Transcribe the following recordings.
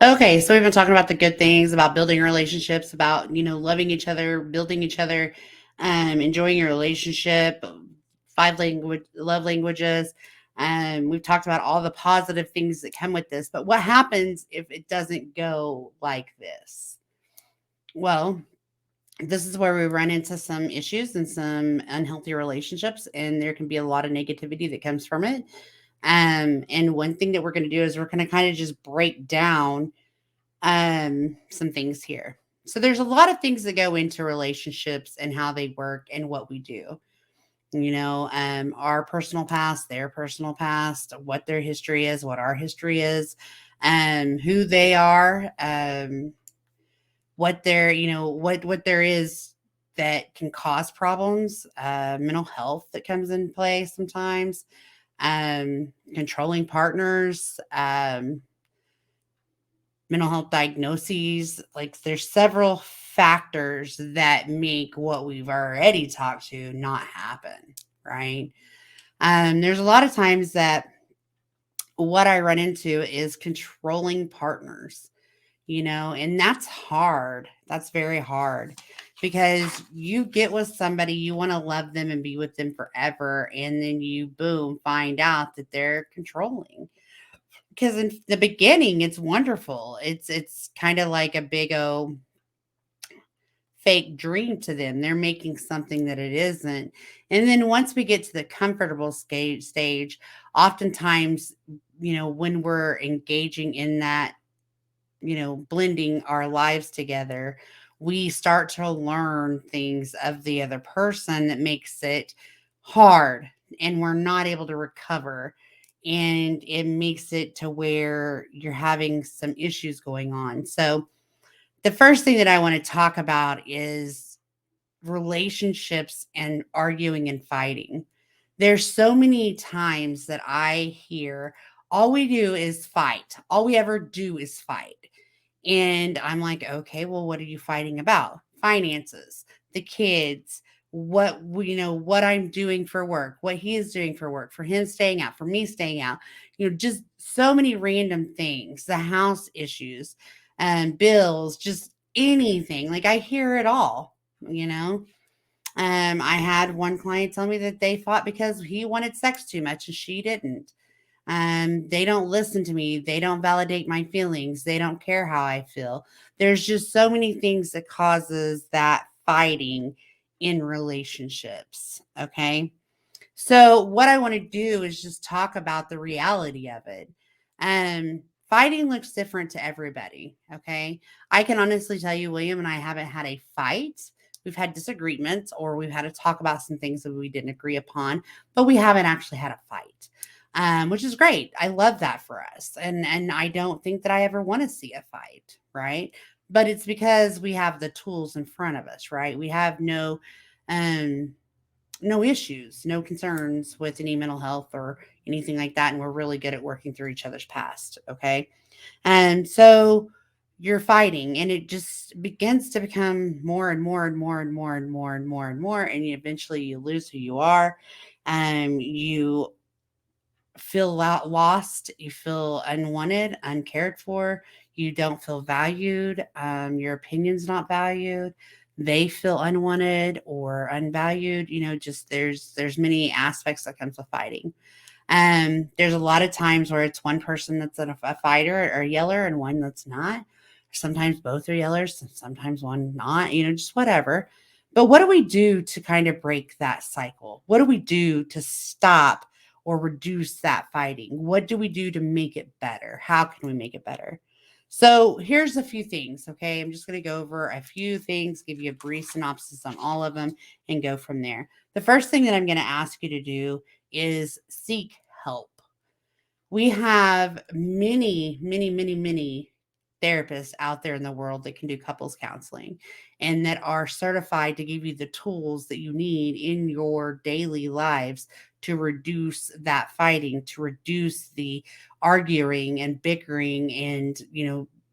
Okay, so we've been talking about the good things, about building relationships, about, loving each other, building each other, enjoying your relationship, five language love languages. We've talked about all the positive things that come with this, but what happens if it doesn't go like this? Well, this is where we run into some issues and some unhealthy relationships, and there can be a lot of negativity that comes from it. And one thing that we're going to do is we're going to kind of just break down some things here. So there's a lot of things that go into relationships and how they work and what we do. Our personal past, their personal past, what their history is, what our history is, who they are, what there, what there is that can cause problems, mental health that comes in play sometimes, controlling partners, mental health diagnoses. Like there's several factors that make what we've already talked to not happen, right? There's a lot of times that what I run into is controlling partners, and that's hard. That's very hard because you get with somebody, you want to love them and be with them forever, and then you boom find out that they're controlling. Because in the beginning, it's wonderful. It's kind of like a big O fake dream to them. They're making something that it isn't. And then once we get to the comfortable stage, oftentimes, when we're engaging in that, blending our lives together, we start to learn things of the other person that makes it hard, and we're not able to recover. And it makes it to where you're having some issues going on. So, the first thing that I want to talk about is relationships and arguing and fighting. There's so many times that I hear all we do is fight. All we ever do is fight. And I'm like, okay, well, what are you fighting about? Finances, the kids, what I'm doing for work, what he is doing for work, for him staying out, for me staying out, just so many random things, the house issues, bills, just anything. Like I hear it all, you know. I had one client tell me that they fought because he wanted sex too much and she didn't. They don't listen to me. They don't validate my feelings. They don't care how I feel. There's just so many things that causes that fighting in relationships. Okay. So what I want to do is just talk about the reality of it. Fighting looks different to everybody. Okay. I can honestly tell you, William and I haven't had a fight. We've had disagreements or we've had to talk about some things that we didn't agree upon, but we haven't actually had a fight. Which is great. I love that for us. And I don't think that I ever want to see a fight, right? But it's because we have the tools in front of us, right? We have um no issues, no concerns with any mental health or anything like that. And we're really good at working through each other's past. Okay. And so you're fighting and it just begins to become more and more and more and more and more and more and more. And eventually you lose who you are. You feel lost, you feel unwanted, uncared for, you don't feel valued, your opinion's not valued, they feel unwanted or unvalued, just there's many aspects that comes with fighting. There's a lot of times where it's one person that's a fighter or a yeller and one that's not. Sometimes both are yellers, sometimes one not, just whatever. But what do we do to kind of break that cycle? What do we do to stop or reduce that fighting? What do we do to make it better? How can we make it better? So here's a few things, okay? I'm just going to go over a few things, give you a brief synopsis on all of them, and go from there. The first thing that I'm going to ask you to do is seek help. We have many, many, many, many therapists out there in the world that can do couples counseling and that are certified to give you the tools that you need in your daily lives to reduce that fighting, to reduce the arguing and bickering and,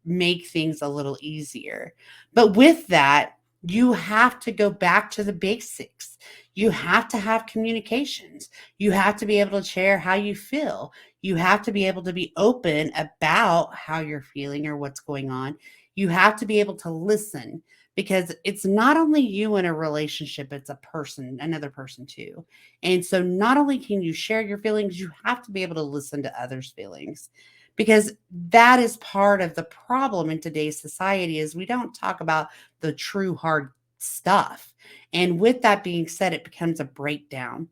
make things a little easier. But with that, You have to go back to the basics. You have to have communications. You have to be able to share how you feel. You have to be able to be open about how you're feeling or what's going on. You have to be able to listen because it's not only you in a relationship, it's a person, another person too. And so not only can you share your feelings, you have to be able to listen to others' feelings because that is part of the problem in today's society is we don't talk about the true hard stuff. And with that being said, it becomes a breakdown.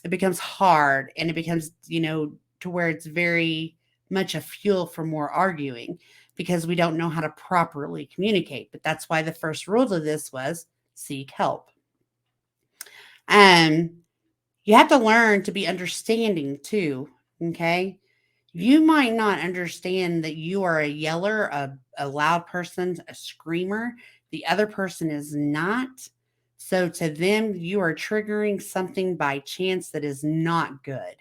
It becomes hard and it becomes, to where it's very much a fuel for more arguing because we don't know how to properly communicate. But that's why the first rule of this was seek help. Um, you have to learn to be understanding too. Okay. You might not understand that you are a yeller, a loud person, a screamer. The other person is not. So to them, you are triggering something by chance that is not good,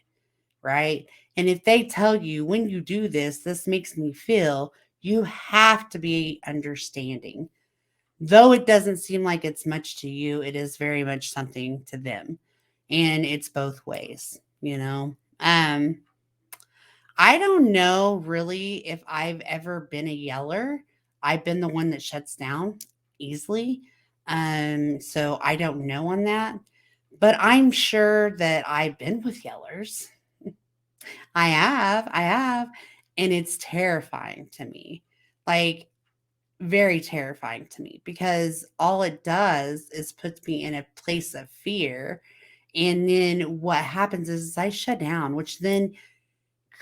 right? And if they tell you when you do this, this makes me feel, you have to be understanding. Though it doesn't seem like it's much to you, it is very much something to them. And it's both ways. I don't know really if I've ever been a yeller. I've been the one that shuts down easily. So I don't know on that. But I'm sure that I've been with yellers. I have. And it's terrifying to me. Like, very terrifying to me because all it does is puts me in a place of fear. And then what happens is I shut down, which then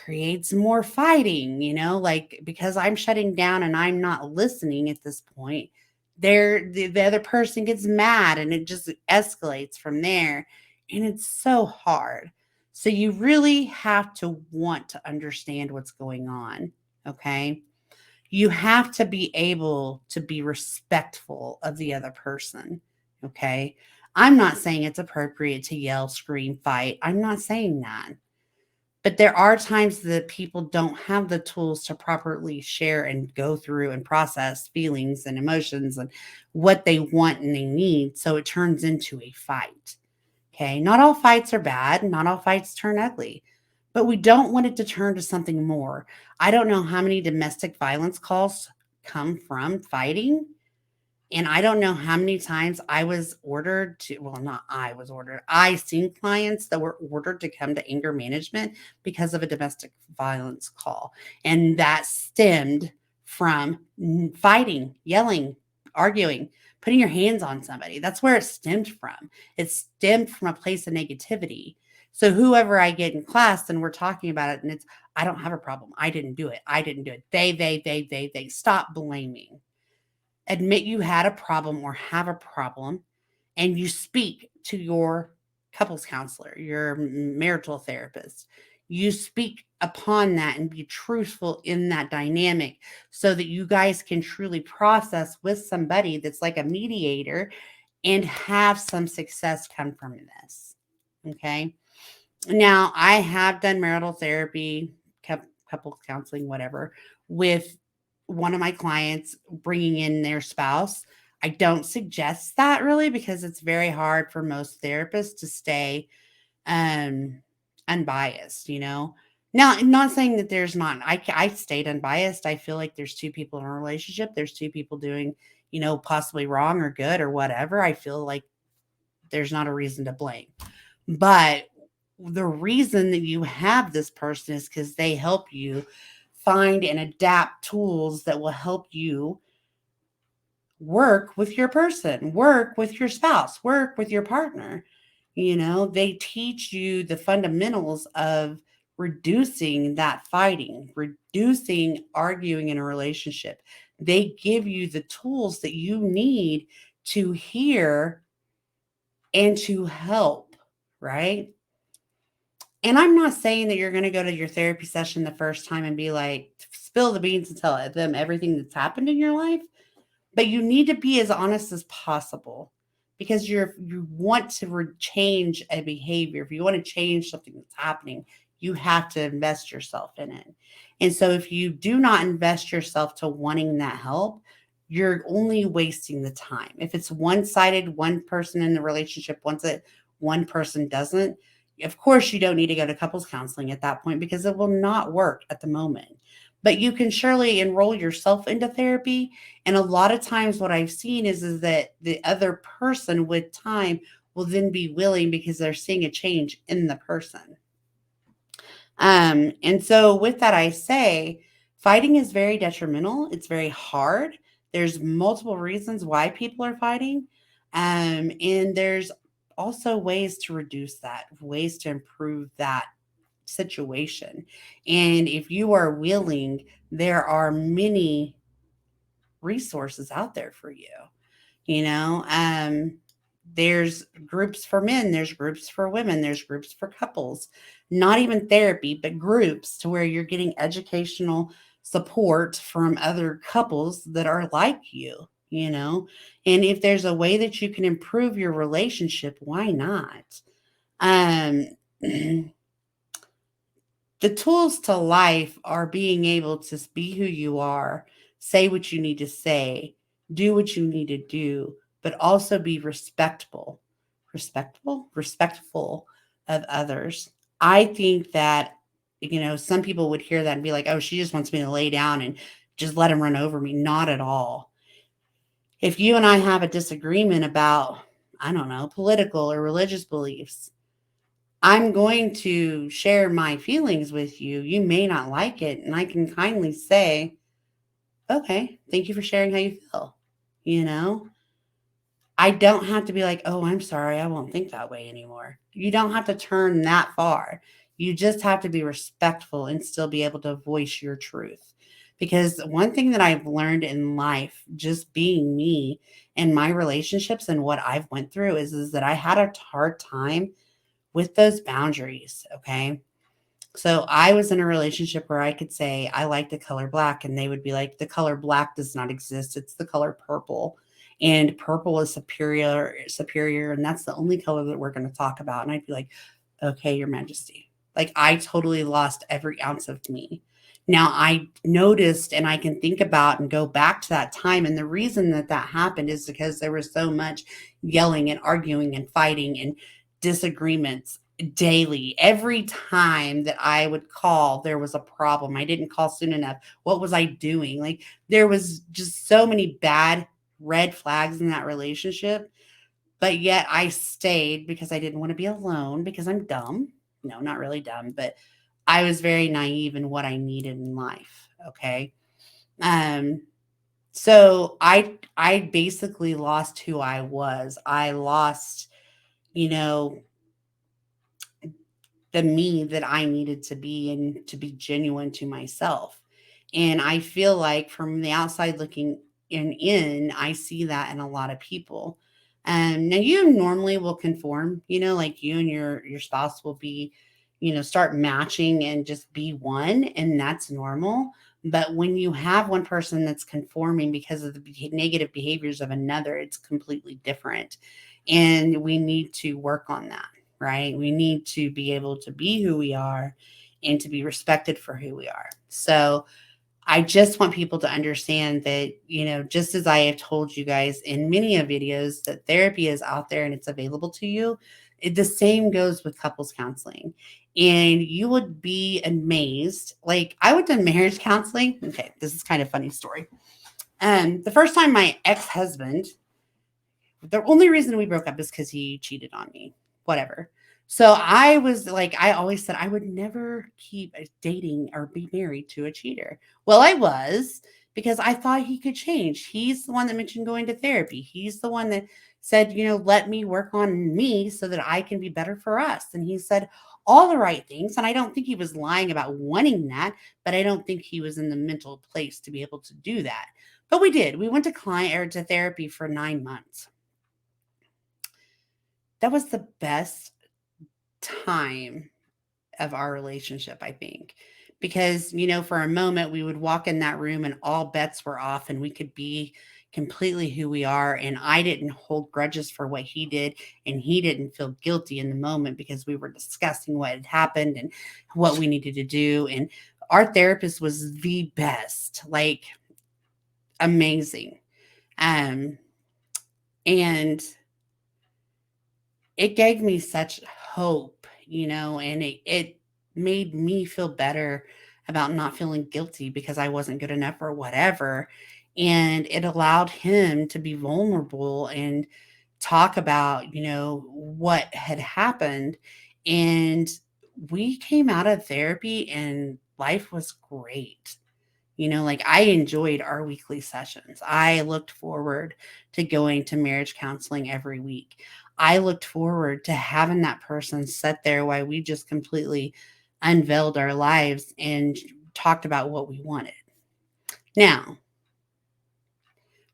creates more fighting, like because I'm shutting down and I'm not listening at this point, the other person gets mad and it just escalates from there. And it's so hard. So you really have to want to understand what's going on. Okay. You have to be able to be respectful of the other person. Okay. I'm not saying it's appropriate to yell, scream, fight. I'm not saying that. But there are times that people don't have the tools to properly share and go through and process feelings and emotions and what they want and they need. So it turns into a fight. Okay. Not all fights are bad. Not all fights turn ugly, but we don't want it to turn to something more. I don't know how many domestic violence calls come from fighting, and I don't know how many times I was ordered to, well, not I was ordered, I seen clients that were ordered to come to anger management because of a domestic violence call. And that stemmed from fighting, yelling, arguing, putting your hands on somebody. That's where it stemmed from. It stemmed from a place of negativity. So whoever I get in class and we're talking about it, and it's, I don't have a problem. I didn't do it. I didn't do it. They. Stop blaming. Admit you had a problem or have a problem, and you speak to your couples counselor, your marital therapist. You speak upon that and be truthful in that dynamic so that you guys can truly process with somebody that's like a mediator and have some success come from this. Okay. Now, I have done marital therapy, couples counseling, whatever, with one of my clients bringing in their spouse. I don't suggest that really because it's very hard for most therapists to stay um, unbiased. Now, I'm not saying that there's not. I stayed unbiased. I feel like there's two people in a relationship. There's two people doing, possibly wrong or good or whatever. I feel like there's not a reason to blame. But the reason that you have this person is because they help you find and adapt tools that will help you work with your person, work with your spouse, work with your partner. They teach you the fundamentals of reducing that fighting, reducing arguing in a relationship. They give you the tools that you need to hear and to help, right? And I'm not saying that you're going to go to your therapy session the first time and be like, spill the beans and tell them everything that's happened in your life. But you need to be as honest as possible because you want to change a behavior. If you want to change something that's happening, you have to invest yourself in it. And so if you do not invest yourself to wanting that help, you're only wasting the time. If it's one-sided, one person in the relationship wants it, one person doesn't, of course you don't need to go to couples counseling at that point because it will not work at the moment. But you can surely enroll yourself into therapy. And a lot of times what I've seen is that the other person with time will then be willing because they're seeing a change in the person. And so with that, I say fighting is very detrimental. It's very hard. There's multiple reasons why people are fighting. And there's also ways to reduce that, ways to improve that situation. And if you are willing, there are many resources out there for you. You know, there's groups for men, there's groups for women, there's groups for couples, not even therapy, but groups to where you're getting educational support from other couples that are like you know. And if there's a way that you can improve your relationship, why not? Um, the tools to life are being able to be who you are, say what you need to say, do what you need to do, but also be respectful of others. I think that, some people would hear that and be like, oh, she just wants me to lay down and just let him run over me. Not at all. If you and I have a disagreement about, I don't know, political or religious beliefs, I'm going to share my feelings with you. You may not like it, and I can kindly say, okay, thank you for sharing how you feel. You know, I don't have to be like, oh, I'm sorry, I won't think that way anymore. You don't have to turn that far. You just have to be respectful and still be able to voice your truth. Because one thing that I've learned in life, just being me and my relationships and what I've went through is that I had a hard time with those boundaries. Okay. So I was in a relationship where I could say I like the color black, and they would be like, the color black does not exist. It's the color purple. And purple is superior, and that's the only color that we're going to talk about. And I'd be like, okay, Your Majesty. Like I totally lost every ounce of me. Now I noticed and I can think about and go back to that time. And the reason that that happened is because there was so much yelling and arguing and fighting and disagreements daily. Every time that I would call, there was a problem. I didn't call soon enough. What was I doing? Like there was just so many bad red flags in that relationship. But yet I stayed because I didn't want to be alone because I'm dumb. No, not really dumb, but I was very naive in what I needed in life. Okay. Um, so I basically lost who I was. I lost, you know, the me that I needed to be and to be genuine to myself. And I feel like from the outside looking in, I see that in a lot of people. Now you normally will conform, like you and your spouse will be, start matching and just be one, and that's normal. But when you have one person that's conforming because of the negative behaviors of another, it's completely different. And we need to work on that, right? We need to be able to be who we are and to be respected for who we are. So I just want people to understand that, just as I have told you guys in many of videos that therapy is out there and it's available to you, the same goes with couples counseling. And you would be amazed. Like I went to marriage counseling. Okay, this is kind of a funny story. The first time my ex-husband, the only reason we broke up is because he cheated on me. Whatever. So I was like, I always said I would never keep dating or be married to a cheater. Well, I was because I thought he could change. He's the one that mentioned going to therapy. He's the one that said, let me work on me so that I can be better for us. And he said all the right things. And I don't think he was lying about wanting that, but I don't think he was in the mental place to be able to do that. But we did. We went to client or to therapy for 9 months. That was the best time of our relationship, I think. Because, for a moment, we would walk in that room and all bets were off and we could be completely who we are. And I didn't hold grudges for what he did. And he didn't feel guilty in the moment because we were discussing what had happened and what we needed to do. And our therapist was the best, like amazing. Um, and it gave me such hope, and it made me feel better about not feeling guilty because I wasn't good enough or whatever. And it allowed him to be vulnerable and talk about, what had happened. And we came out of therapy and life was great. Like I enjoyed our weekly sessions. I looked forward to going to marriage counseling every week. I looked forward to having that person sit there while we just completely unveiled our lives and talked about what we wanted. Now,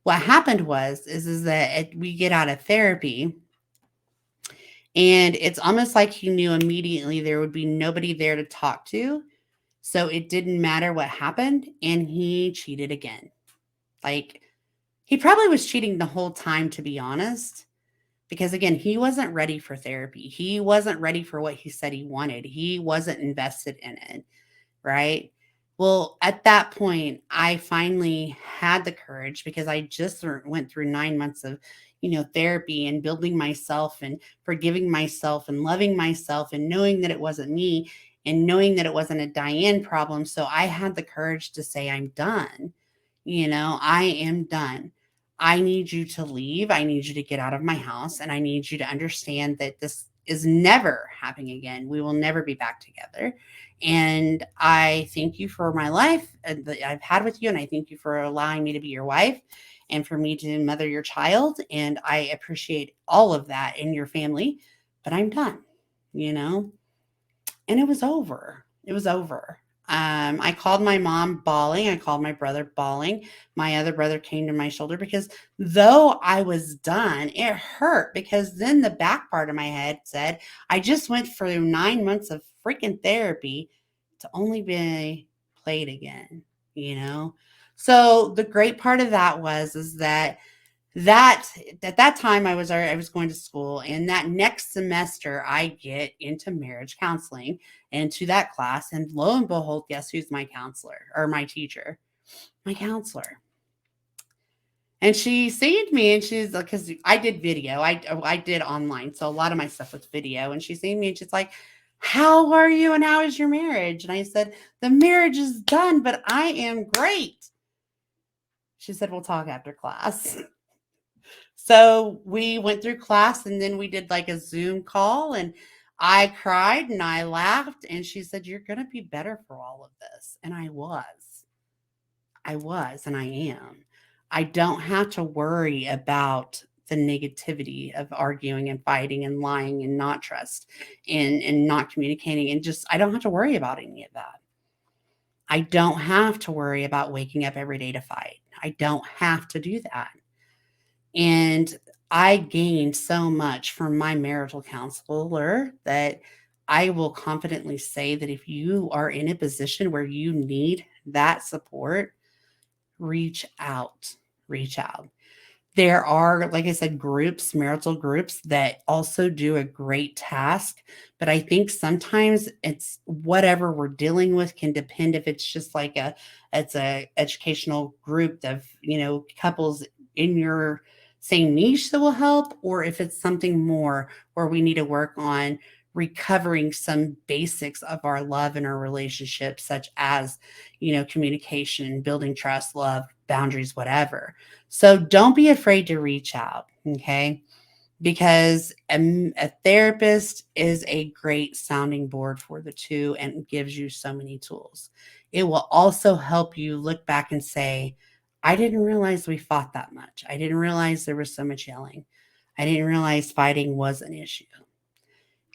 what happened is that we get out of therapy and it's almost like he knew immediately there would be nobody there to talk to. So it didn't matter what happened and he cheated again. Like he probably was cheating the whole time, to be honest, because again, he wasn't ready for therapy. He wasn't ready for what he said he wanted. He wasn't invested in it, right? Well, at that point, I finally had the courage because I just went through 9 months of, therapy and building myself and forgiving myself and loving myself and knowing that it wasn't me and knowing that it wasn't a Diane problem. So I had the courage to say, I'm done. I am done. I need you to leave. I need you to get out of my house. And I need you to understand that this is never happening again. We will never be back together. And I thank you for my life that I've had with you. And I thank you for allowing me to be your wife and for me to mother your child. And I appreciate all of that in your family. But I'm done, you know? And it was over. It was over. I called my mom bawling. I called my brother bawling. My other brother came to my shoulder because though I was done, it hurt because then the back part of my head said, I just went through 9 months of freaking therapy to only be played again, you know? So the great part of that is that at that time I was going to school, and that next semester I get into marriage counseling into that class, and lo and behold, guess who's my counselor or my teacher? My counselor. And she seen me and she's like, because I did video, I did online, so a lot of my stuff was video. And she seen me and she's like, how are you and how is your marriage? And I said, the marriage is done, but I am great. She said, we'll talk after class. So we went through class and then we did like a Zoom call, and I cried and I laughed and she said, you're going to be better for all of this. And I was. I was and I am. I don't have to worry about the negativity of arguing and fighting and lying and not trust and not communicating, and just I don't have to worry about any of that. I don't have to worry about waking up every day to fight. I don't have to do that. And I gained so much from my marital counselor that I will confidently say that if you are in a position where you need that support, reach out. Reach out. There are, like I said, groups, marital groups that also do a great task. But I think sometimes it's whatever we're dealing with can depend if it's just like it's a educational group of, couples in your same niche that will help, or if it's something more where we need to work on recovering some basics of our love and our relationship, such as, communication, building trust, love, boundaries, whatever. So don't be afraid to reach out, okay? Because a therapist is a great sounding board for the two and gives you so many tools. It will also help you look back and say, I didn't realize we fought that much. I didn't realize there was so much yelling. I didn't realize fighting was an issue.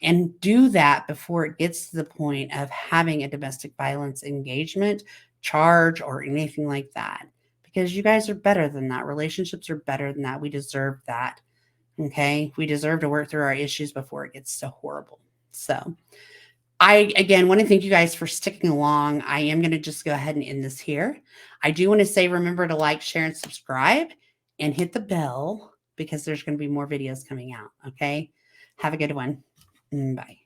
And do that before it gets to the point of having a domestic violence engagement, charge, or anything like that. Because you guys are better than that. Relationships are better than that. We deserve that. Okay. We deserve to work through our issues before it gets so horrible. So, I again want to thank you guys for sticking along. I am going to just go ahead and end this here. I do want to say remember to like, share, and subscribe and hit the bell because there's going to be more videos coming out. Okay. Have a good one. Bye.